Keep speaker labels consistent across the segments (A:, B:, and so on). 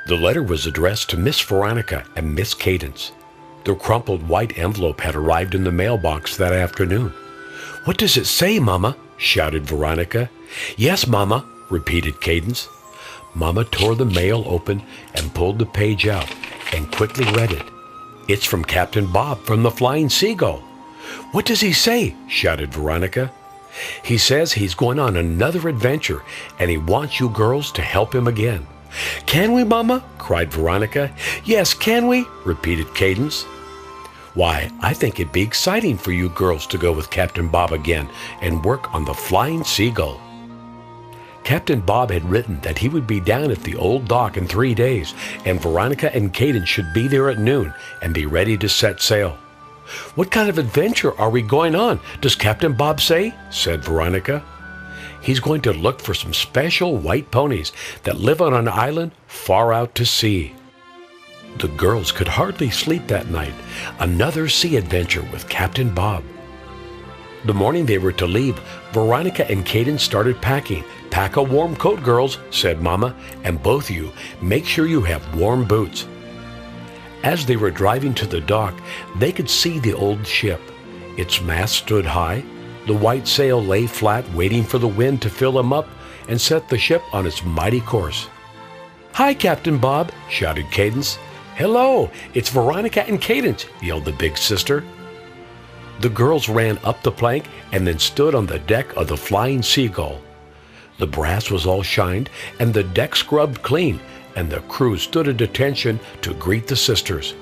A: The letter was addressed to Miss Veronica and Miss Cadence. The crumpled white envelope had arrived in the mailbox that afternoon. "What does it say, Mama?" shouted Veronica. "Yes, Mama," repeated Cadence. Mama tore the mail open and pulled the page out and quickly read it. "It's from Captain Bob from the Flying Seagull." "What does he say?" shouted Veronica. "He says he's going on another adventure and he wants you girls to help him again." "Can we, Mama?" cried Veronica. "Yes, can we?" repeated Cadence. "Why, I think it'd be exciting for you girls to go with Captain Bob again and work on the Flying Seagull." Captain Bob had written that he would be down at the old dock in 3 days, and Veronica and Cadence should be there at noon and be ready to set sail. "What kind of adventure are we going on, does Captain Bob say?" said Veronica. "He's going to look for some special white ponies that live on an island far out to sea." The girls could hardly sleep that night. Another sea adventure with Captain Bob. The morning they were to leave, Veronica and Cadence started packing. "Pack a warm coat, girls," said Mama, "and both of you, make sure you have warm boots." As they were driving to the dock, they could see the old ship. Its mast stood high. The white sail lay flat, waiting for the wind to fill them up and set the ship on its mighty course. "Hi, Captain Bob," shouted Cadence. "Hello, it's Veronica and Cadence," yelled the big sister. The girls ran up the plank and then stood on the deck of the Flying Seagull. The brass was all shined and the deck scrubbed clean, and the crew stood at attention to greet the sisters.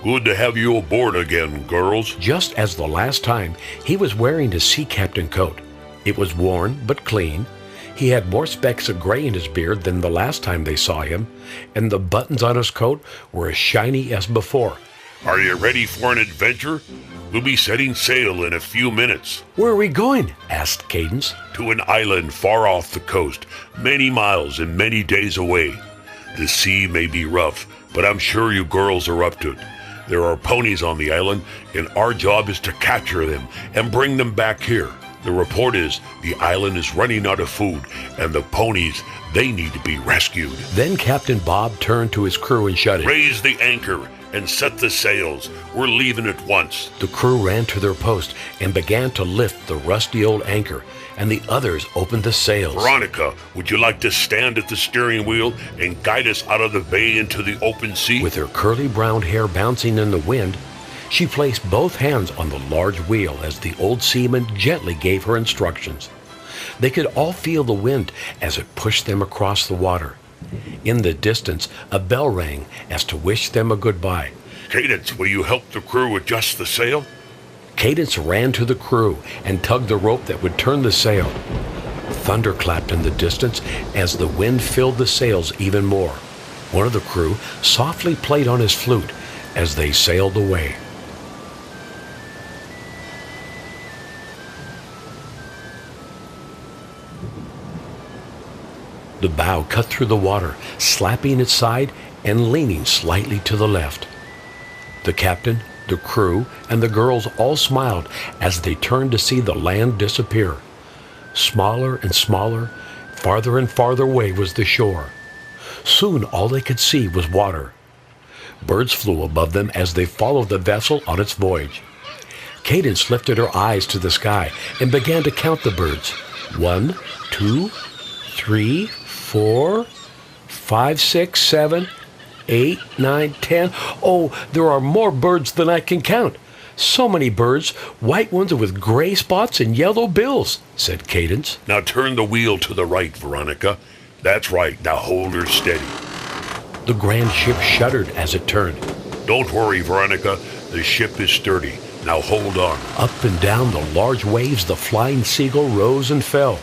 B: "Good to have you aboard again, girls."
A: Just as the last time, he was wearing his sea captain coat. It was worn but clean. He had more specks of gray in his beard than the last time they saw him, and the buttons on his coat were as shiny as before.
B: "Are you ready for an adventure? We'll be setting sail in a few minutes."
A: "Where are we going?" asked Cadence.
B: "To an island far off the coast, many miles and many days away. The sea may be rough, but I'm sure you girls are up to it. There are ponies on the island, and our job is to capture them and bring them back here. The report is the island is running out of food, and the ponies, they need to be rescued."
A: Then Captain Bob turned to his crew and shouted,
B: "Raise the anchor and set the sails. We're leaving at once."
A: The crew ran to their post and began to lift the rusty old anchor, and the others opened the sails.
B: "Veronica, would you like to stand at the steering wheel and guide us out of the bay into the open sea?"
A: With her curly brown hair bouncing in the wind, she placed both hands on the large wheel as the old seaman gently gave her instructions. They could all feel the wind as it pushed them across the water. In the distance, a bell rang as to wish them a goodbye.
B: "Cadence, will you help the crew adjust the sail?"
A: Cadence ran to the crew and tugged the rope that would turn the sail. Thunder clapped in the distance as the wind filled the sails even more. One of the crew softly played on his flute as they sailed away. The bow cut through the water, slapping its side and leaning slightly to the left. The captain, the crew, and the girls all smiled as they turned to see the land disappear. Smaller and smaller, farther and farther away was the shore. Soon all they could see was water. Birds flew above them as they followed the vessel on its voyage. Cadence lifted her eyes to the sky and began to count the birds. 1, 2, 3, 4, 5, 6, 7, 8, 9, 10. Oh, there are more birds than I can count. So many birds, white ones with gray spots and yellow bills, said Cadence.
B: "Now turn the wheel to the right, Veronica. That's right. Now hold her steady."
A: The grand ship shuddered as it turned.
B: "Don't worry, Veronica. The ship is sturdy. Now hold on."
A: Up and down the large waves, the Flying Seagull rose and fell.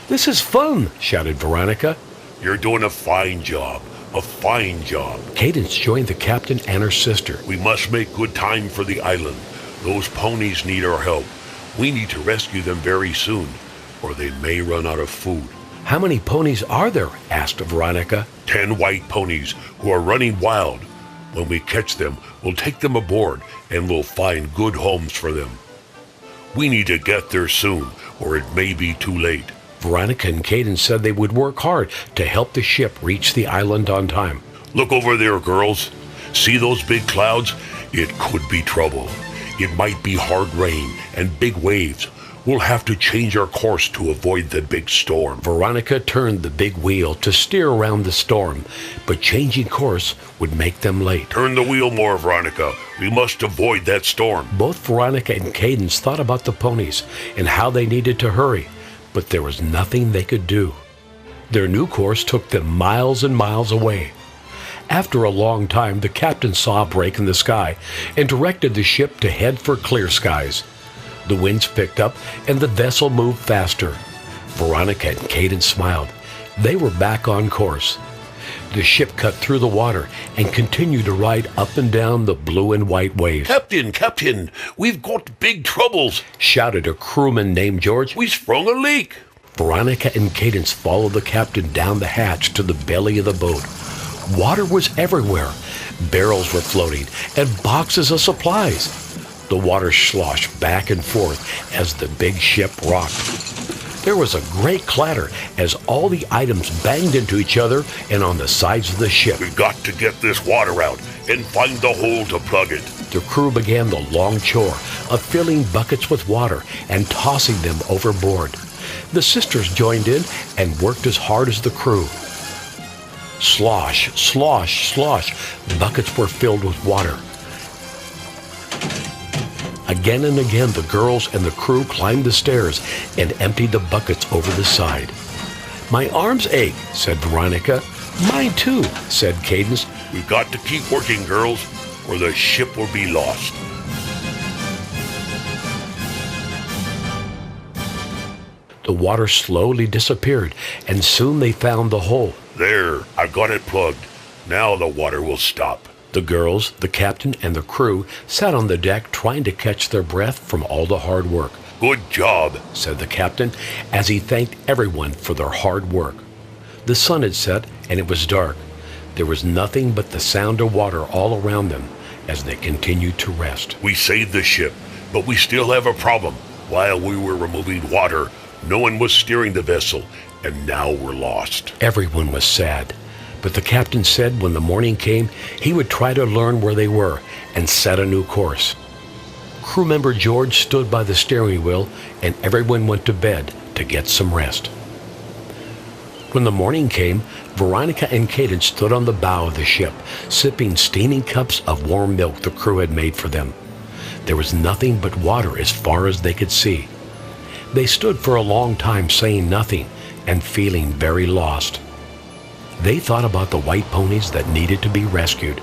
A: "This is fun," shouted Veronica.
B: "You're doing a fine job. A fine job."
A: Cadence joined the captain and her sister.
B: "We must make good time for the island. Those ponies need our help. We need to rescue them very soon, or they may run out of food."
A: "How many ponies are there?" asked Veronica.
B: 10 white ponies who are running wild. When we catch them, we'll take them aboard and we'll find good homes for them. We need to get there soon, or it may be too late."
A: Veronica and Cadence said they would work hard to help the ship reach the island on time.
B: Look over there, girls. See those big clouds? It could be trouble. It might be hard rain and big waves. We'll have to change our course to avoid the big storm.
A: Veronica turned the big wheel to steer around the storm, but changing course would make them late.
B: Turn the wheel more, Veronica. We must avoid that storm.
A: Both Veronica and Cadence thought about the ponies and how they needed to hurry, but there was nothing they could do. Their new course took them miles and miles away. After a long time, the captain saw a break in the sky and directed the ship to head for clear skies. The winds picked up and the vessel moved faster. Veronica and Cadence smiled. They were back on course. The ship cut through the water and continued to ride up and down the blue and white waves.
B: Captain, we've got big troubles,
A: shouted a crewman named George.
B: We sprung a leak.
A: Veronica and Cadence followed the captain down the hatch to the belly of the boat. Water was everywhere. Barrels were floating and boxes of supplies. The water sloshed back and forth as the big ship rocked. There was a great clatter as all the items banged into each other and on the sides of the ship.
B: We've got to get this water out and find the hole to plug it.
A: The crew began the long chore of filling buckets with water and tossing them overboard. The sisters joined in and worked as hard as the crew. Slosh, slosh, slosh. Buckets were filled with water. Again and again, the girls and the crew climbed the stairs and emptied the buckets over the side. My arms ache, said Veronica. Mine too, said Cadence.
B: We've got to keep working, girls, or the ship will be lost.
A: The water slowly disappeared, and soon they found the hole.
B: There, I've got it plugged. Now the water will stop.
A: The girls, the captain, and the crew sat on the deck trying to catch their breath from all the hard work.
B: Good job,
A: said the captain as he thanked everyone for their hard work. The sun had set and it was dark. There was nothing but the sound of water all around them as they continued to rest.
B: We saved the ship, but we still have a problem. While we were removing water, no one was steering the vessel, and now we're lost.
A: Everyone was sad. But the captain said when the morning came, he would try to learn where they were and set a new course. Crew member George stood by the steering wheel, and everyone went to bed to get some rest. When the morning came, Veronica and Cadence stood on the bow of the ship, sipping steaming cups of warm milk the crew had made for them. There was nothing but water as far as they could see. They stood for a long time saying nothing and feeling very lost. They thought about the white ponies that needed to be rescued.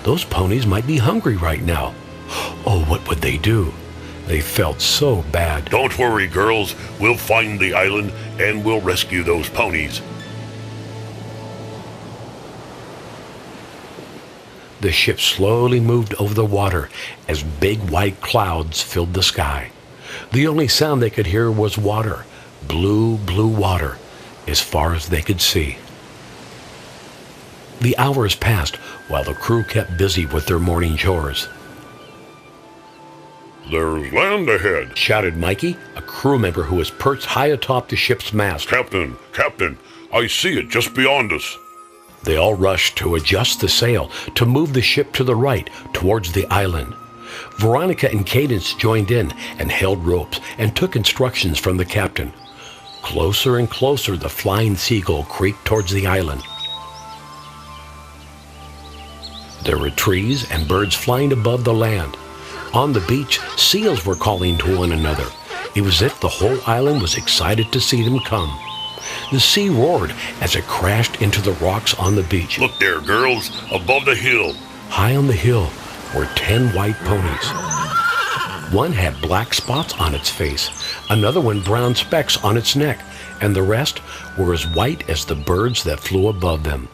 A: Those ponies might be hungry right now. Oh, what would they do? They felt so bad.
B: Don't worry, girls. We'll find the island and we'll rescue those ponies.
A: The ship slowly moved over the water as big white clouds filled the sky. The only sound they could hear was water, blue, blue water, as far as they could see. The hours passed while the crew kept busy with their morning chores.
B: There's land ahead,
A: shouted Mikey, a crew member who was perched high atop the ship's mast.
B: Captain, I see it just beyond us.
A: They all rushed to adjust the sail to move the ship to the right towards the island. Veronica and Cadence joined in and held ropes and took instructions from the captain. Closer and closer the flying seagull creaked towards the island. There were trees and birds flying above the land. On the beach, seals were calling to one another. It was as if the whole island was excited to see them come. The sea roared as it crashed into the rocks on the beach.
B: Look there, girls, above the hill.
A: High on the hill were 10 white ponies. One had black spots on its face, another one brown specks on its neck, and the rest were as white as the birds that flew above them.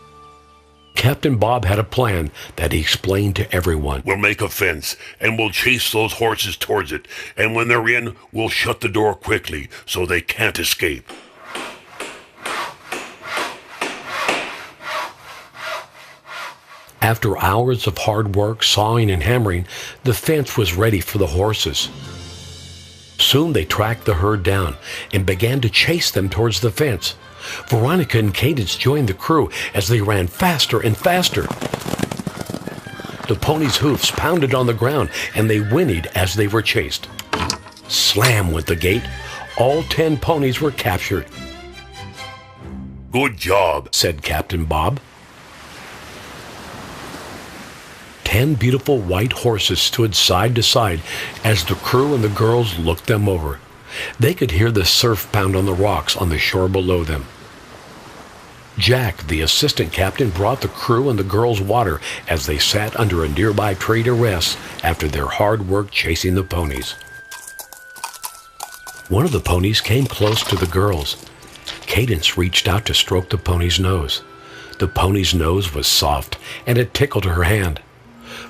A: Captain Bob had a plan that he explained to everyone.
B: We'll make a fence, and we'll chase those horses towards it, and when they're in, we'll shut the door quickly so they can't escape.
A: After hours of hard work, sawing and hammering, the fence was ready for the horses. Soon they tracked the herd down and began to chase them towards the fence. Veronica and Cadence joined the crew as they ran faster and faster. The ponies' hoofs pounded on the ground and they whinnied as they were chased. Slam went the gate. All 10 ponies were captured.
B: Good job,
A: said Captain Bob. 10 beautiful white horses stood side to side as the crew and the girls looked them over. They could hear the surf pound on the rocks on the shore below them. Jack, the assistant captain, brought the crew and the girls water as they sat under a nearby tree to rest after their hard work chasing the ponies. One of the ponies came close to the girls. Cadence reached out to stroke the pony's nose. The pony's nose was soft and it tickled her hand.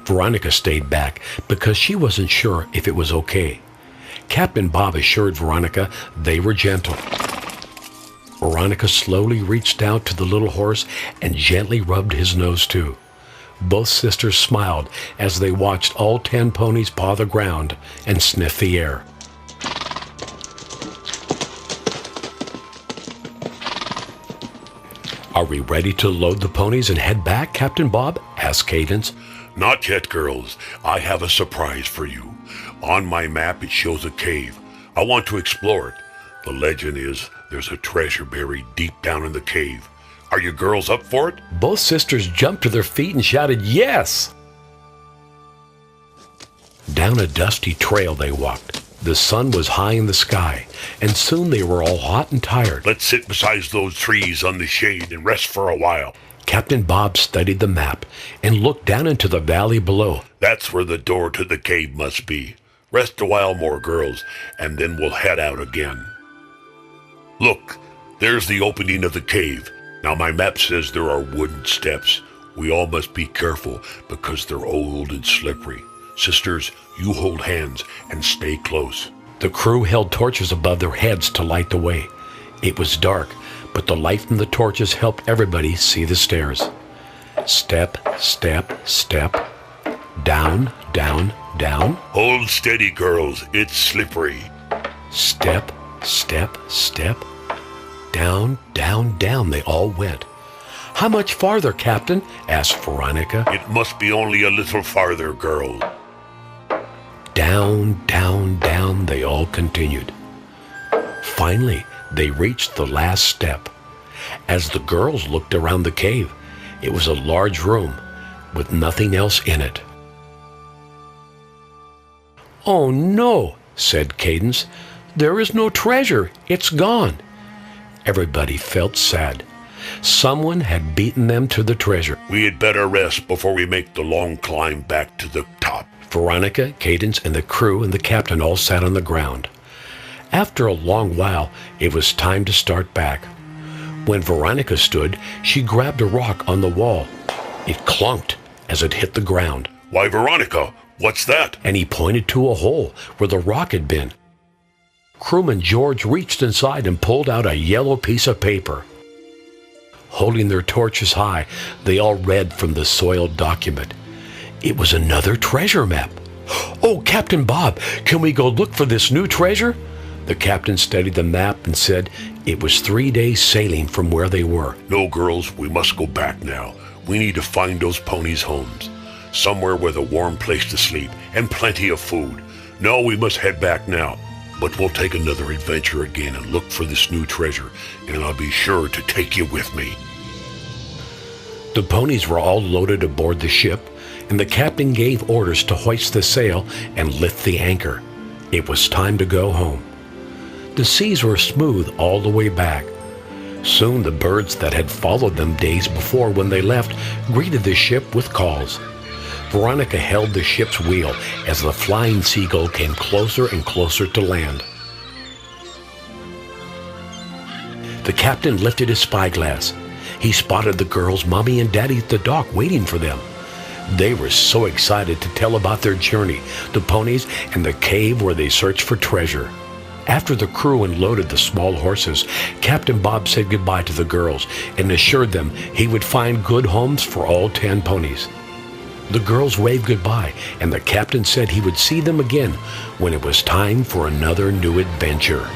A: Veronica stayed back because she wasn't sure if it was okay. Captain Bob assured Veronica they were gentle. Veronica slowly reached out to the little horse and gently rubbed his nose too. Both sisters smiled as they watched all 10 ponies paw the ground and sniff the air. Are we ready to load the ponies and head back, Captain Bob? Asked Cadence.
B: Not yet, girls. I have a surprise for you. On my map, it shows a cave. I want to explore it. The legend is there's a treasure buried deep down in the cave. Are you girls up for it?
A: Both sisters jumped to their feet and shouted, yes! Down a dusty trail they walked. The sun was high in the sky, and soon they were all hot and tired.
B: Let's sit beside those trees on the shade and rest for a while.
A: Captain Bob studied the map and looked down into the valley below.
B: That's where the door to the cave must be. Rest a while more, girls, and then we'll head out again. Look, there's the opening of the cave. Now my map says there are wooden steps. We all must be careful because they're old and slippery. Sisters, you hold hands and stay close.
A: The crew held torches above their heads to light the way. It was dark, but the light from the torches helped everybody see the stairs. Step, step, step. Down, down, down.
B: Hold steady, girls. It's slippery.
A: Step, step, step. Down, down, down they all went. How much farther, Captain? Asked Veronica.
B: It must be only a little farther, girl.
A: Down, down, down they all continued. Finally, they reached the last step. As the girls looked around the cave, it was a large room with nothing else in it. Oh no, said Cadence. There is no treasure. It's gone. Everybody felt sad. Someone had beaten them to the treasure.
B: We had better rest before we make the long climb back to the top.
A: Veronica, Cadence, and the crew and the captain all sat on the ground. After a long while, it was time to start back. When Veronica stood, she grabbed a rock on the wall. It clunked as it hit the ground.
B: Why, Veronica, what's that?
A: And he pointed to a hole where the rock had been. Crewman George reached inside and pulled out a yellow piece of paper. Holding their torches high, they all read from the soiled document. It was another treasure map. Oh, Captain Bob, can we go look for this new treasure? The captain studied the map and said it was 3 days sailing from where they were.
B: No, girls, we must go back now. We need to find those ponies' homes. Somewhere with a warm place to sleep and plenty of food. No, we must head back now. But we'll take another adventure again and look for this new treasure, and I'll be sure to take you with me.
A: The ponies were all loaded aboard the ship, and the captain gave orders to hoist the sail and lift the anchor. It was time to go home. The seas were smooth all the way back. Soon the birds that had followed them days before when they left greeted the ship with calls. Veronica held the ship's wheel as the flying seagull came closer and closer to land. The captain lifted his spyglass. He spotted the girls' mommy and daddy at the dock waiting for them. They were so excited to tell about their journey, the ponies, and the cave where they searched for treasure. After the crew unloaded the small horses, Captain Bob said goodbye to the girls and assured them he would find good homes for all 10 ponies. The girls waved goodbye, and the captain said he would see them again when it was time for another new adventure.